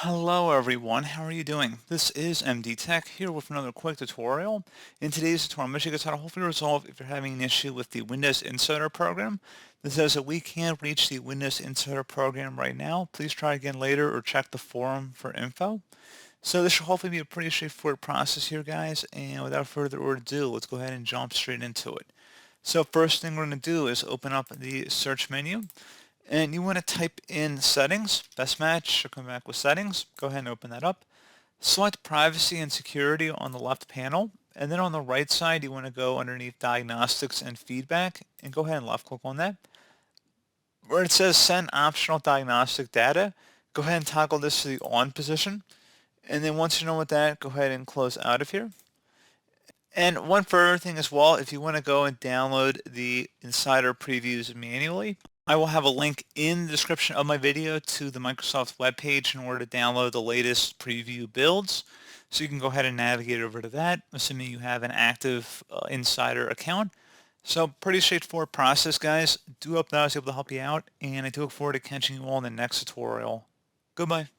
Hello everyone, how are you doing? This is MD Tech here with another quick tutorial. In today's tutorial, I'm going to show you guys how to hopefully resolve if you're having an issue with the Windows Insider program. This says that we can't reach the Windows Insider program right now. Please try again later or check the forum for info. So this should hopefully be a pretty straightforward process here, guys, and without further ado, let's go ahead and jump straight into it. So first thing we're going to do is open up the search menu. And you want to type in settings, best match, should come back with settings. Go ahead and open that up. Select privacy and security on the left panel. And then on the right side, you want to go underneath diagnostics and feedback and go ahead and left click on that. Where it says send optional diagnostic data, go ahead and toggle this to the on position. And then once you're done with that, go ahead and close out of here. And one further thing as well, if you want to go and download the Insider previews manually, I will have a link in the description of my video to the Microsoft webpage in order to download the latest preview builds. So you can go ahead and navigate over to that, assuming you have an active Insider account. So pretty straightforward process, guys. Do hope that I was able to help you out, and I do look forward to catching you all in the next tutorial. Goodbye.